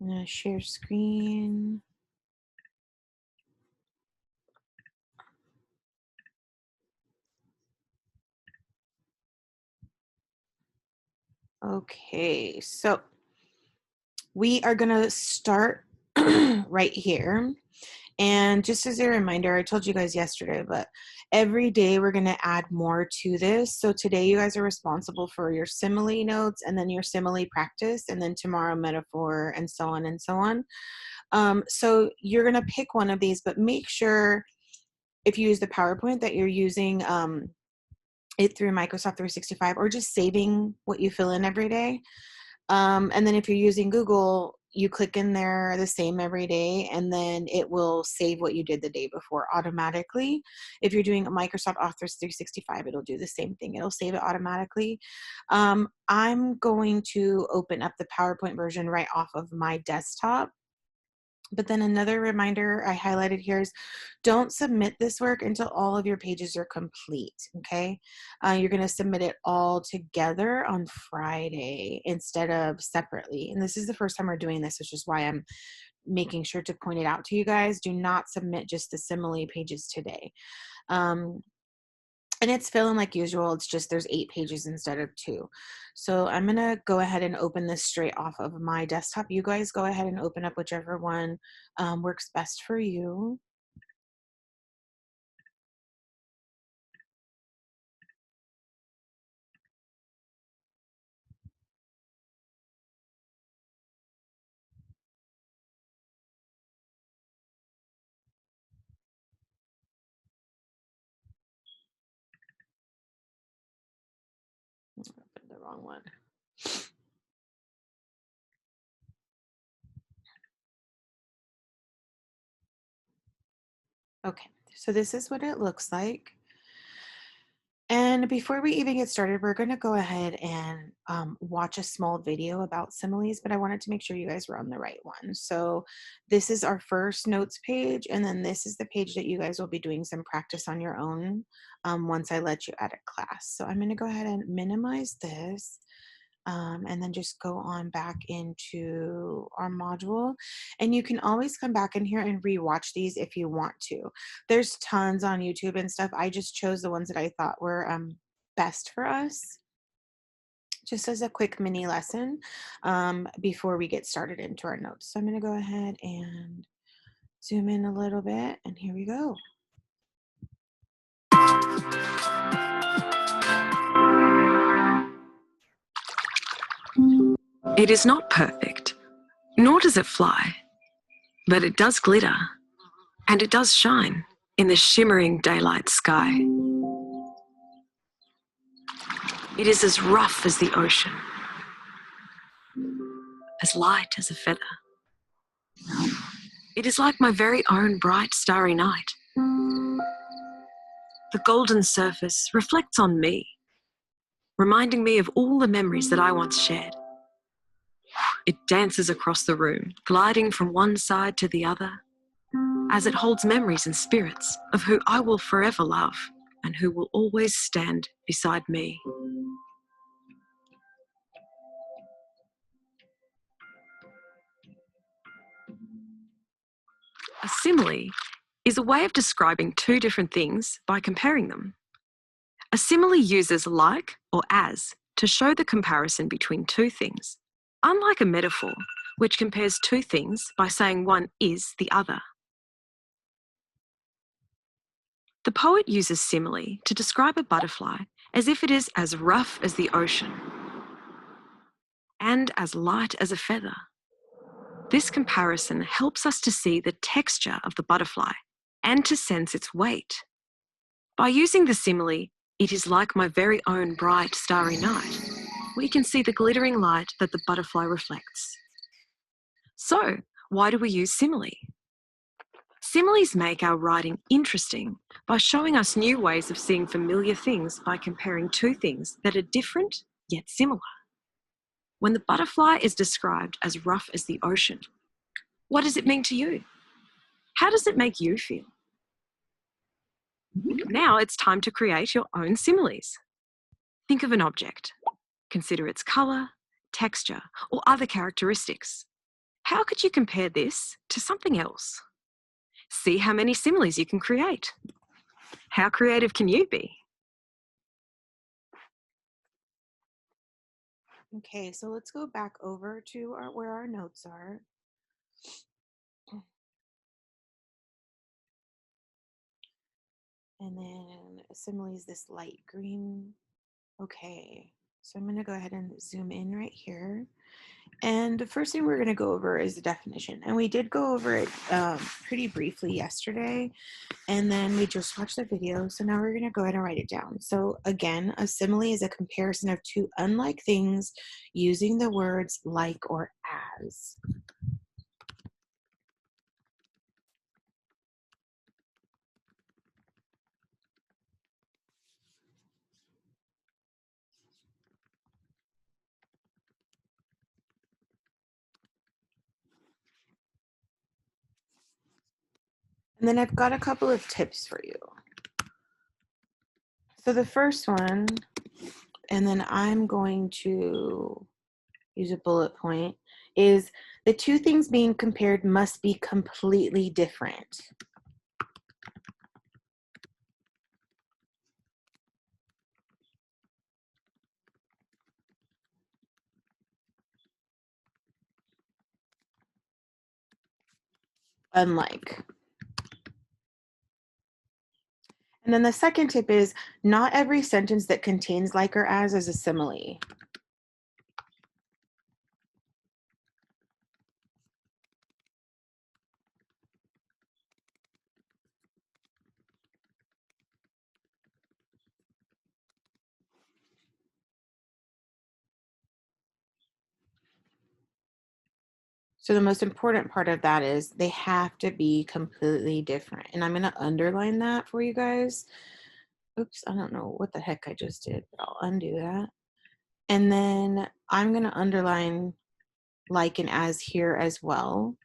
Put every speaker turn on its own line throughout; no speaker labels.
I'm gonna share screen. Okay, so we are gonna start right here. And just as a reminder, I told you guys yesterday, but every day we're going to add more to this. So today you guys are responsible for your simile notes and then your simile practice, and then tomorrow metaphor, and so on and so on. So you're going to pick one of these, but make sure if you use the PowerPoint that you're using it through Microsoft 365 or just saving what you fill in every day. And then if you're using Google, you click in there the same every day, and then it will save what you did the day before automatically. If you're doing a Microsoft Office 365, it'll do the same thing. It'll save it automatically. I'm going to open up the PowerPoint version right off of my desktop. But then another reminder I highlighted here is don't submit this work until all of your pages are complete, okay? You're gonna submit it all together on Friday instead of separately. And this is the first time we're doing this, which is why I'm making sure to point it out to you guys. Do not submit just the simile pages today. And it's filling like usual. It's just there's 8 pages instead of 2. So I'm going to go ahead and open this straight off of my desktop. You guys go ahead and open up whichever one works best for you. Opened the wrong one. Okay, so this is what it looks like. And before we even get started, we're going to go ahead and watch a small video about similes, but I wanted to make sure you guys were on the right one. So this is our first notes page, and then this is the page that you guys will be doing some practice on your own once I let you edit class. So I'm going to go ahead and minimize this. And then just go on back into our module. And you can always come back in here and rewatch these if you want to. There's tons on YouTube and stuff. I just chose the ones that I thought were best for us, just as a quick mini lesson before we get started into our notes. So I'm going to go ahead and zoom in a little bit, and here we go.
It is not perfect, nor does it fly, but it does glitter, and it does shine in the shimmering daylight sky. It is as rough as the ocean, as light as a feather. It is like my very own bright starry night. The golden surface reflects on me, reminding me of all the memories that I once shared. It dances across the room, gliding from one side to the other, as it holds memories and spirits of who I will forever love and who will always stand beside me. A simile is a way of describing two different things by comparing them. A simile uses like or as to show the comparison between two things, unlike a metaphor, which compares two things by saying one is the other. The poet uses simile to describe a butterfly as if it is as rough as the ocean and as light as a feather. This comparison helps us to see the texture of the butterfly and to sense its weight. By using the simile, it is like my very own bright starry night, we can see the glittering light that the butterfly reflects. So, why do we use simile? Similes make our writing interesting by showing us new ways of seeing familiar things by comparing two things that are different yet similar. When the butterfly is described as rough as the ocean, what does it mean to you? How does it make you feel? Now it's time to create your own similes. Think of an object. Consider its colour, texture, or other characteristics. How could you compare this to something else? See how many similes you can create. How creative can you be?
Okay, so let's go back over to where our notes are. And then simile is this light green. Okay, so I'm going to go ahead and zoom in right here. And the first thing we're going to go over is the definition. And we did go over it pretty briefly yesterday. And then we just watched the video. So now we're going to go ahead and write it down. So again, a simile is a comparison of two unlike things using the words like or as. And then I've got a couple of tips for you. So the first one, and then I'm going to use a bullet point, is the two things being compared must be completely different. Unlike. And then the second tip is not every sentence that contains like or as is a simile. So the most important part of that is they have to be completely different. And I'm going to underline that for you guys. Oops, I don't know what the heck I just did, but I'll undo that. And then I'm going to underline like and as here as well.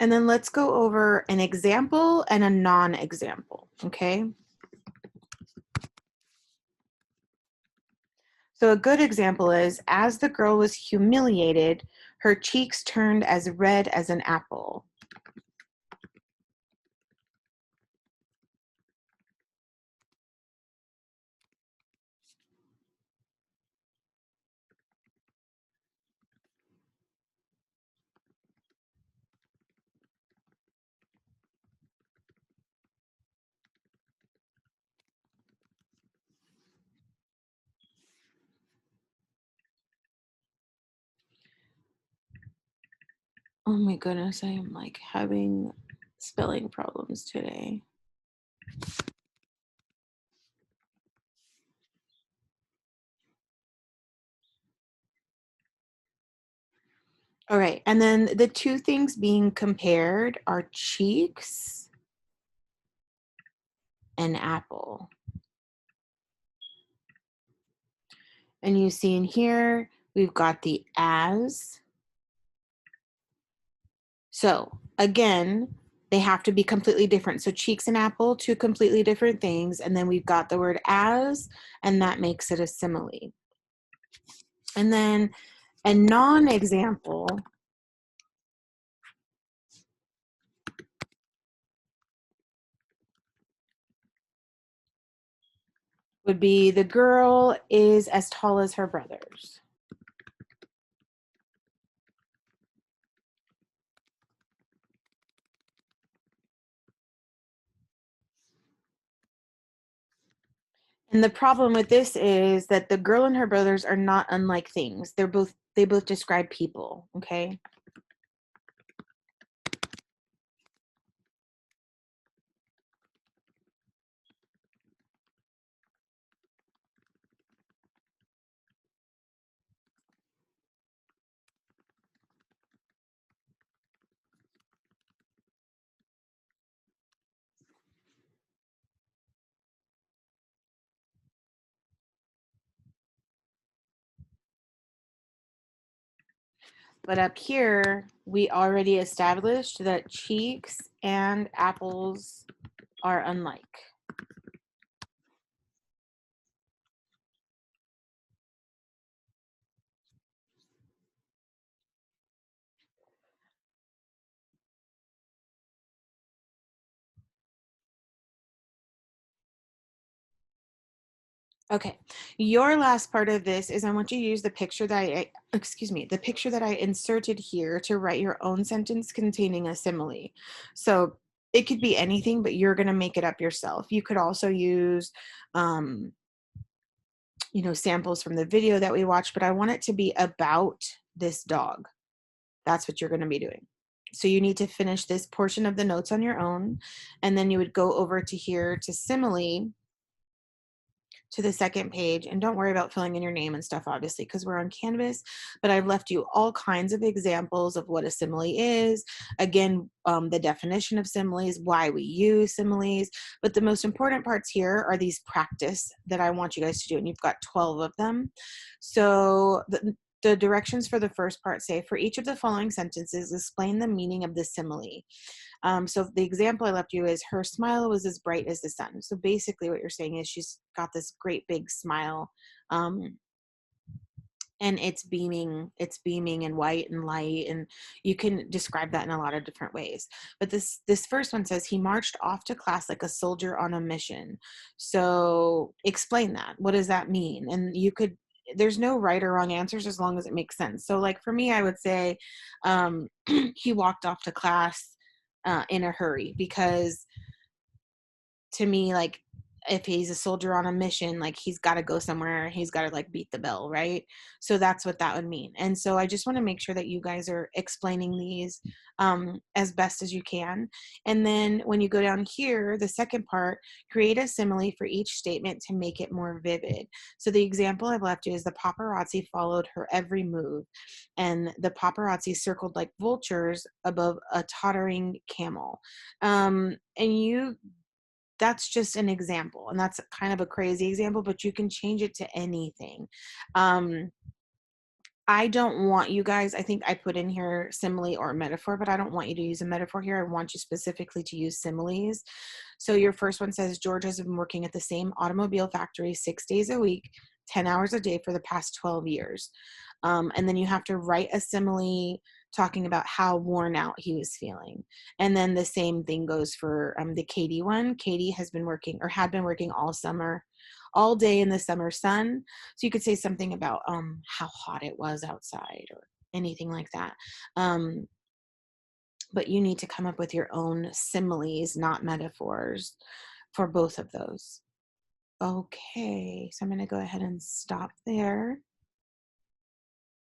And then let's go over an example and a non-example, okay? So a good example is, as the girl was humiliated, her cheeks turned as red as an apple. Oh my goodness, I am like having spelling problems today. All right, and then the two things being compared are cheeks and apple. And you see in here, we've got the as. So again, they have to be completely different. So cheeks and apple, two completely different things. And then we've got the word as, and that makes it a simile. And then a non-example would be the girl is as tall as her brothers. And the problem with this is that the girl and her brothers are not unlike things. They both describe people, okay? But up here, we already established that cheeks and apples are unlike. Okay, your last part of this is I want you to use the picture that the picture that I inserted here to write your own sentence containing a simile. So it could be anything, but you're going to make it up yourself. You could also use, um, samples from the video that we watched, but I want it to be about this dog. That's what you're going to be doing. So you need to finish this portion of the notes on your own, and then you would go over to here to simile, to the second page, and don't worry about filling in your name and stuff, obviously, because we're on Canvas, but I've left you all kinds of examples of what a simile is. Again, the definition of similes, why we use similes, but the most important parts here are these practice that I want you guys to do, and you've got 12 of them. So the directions for the first part say, for each of the following sentences, explain the meaning of the simile. So the example I left you is, her smile was as bright as the sun. So basically what you're saying is she's got this great big smile, and it's beaming and white and light, and you can describe that in a lot of different ways. But this first one says, he marched off to class like a soldier on a mission. So explain that. What does that mean? And there's no right or wrong answers as long as it makes sense. So like for me, I would say he walked off to class in a hurry, because to me, like, if he's a soldier on a mission, like, he's got to go somewhere, he's got to like beat the bell, right? So that's what that would mean. And so I just want to make sure that you guys are explaining these as best as you can. And then when you go down here, the second part, create a simile for each statement to make it more vivid. So the example I've left you is, the paparazzi followed her every move, and the paparazzi circled like vultures above a tottering camel. And that's just an example, and that's kind of a crazy example, but you can change it to anything. I don't want you guys, I think I put in here simile or metaphor, but I don't want you to use a metaphor here. I want you specifically to use similes. So your first one says, George has been working at the same automobile factory 6 days a week, 10 hours a day for the past 12 years. And then you have to write a simile talking about how worn out he was feeling. And then the same thing goes for the Katie one. Katie has been working, or had been working, all day in the summer sun. So you could say something about how hot it was outside, or anything like that. But you need to come up with your own similes, not metaphors, for both of those. Okay, so I'm going to go ahead and stop there.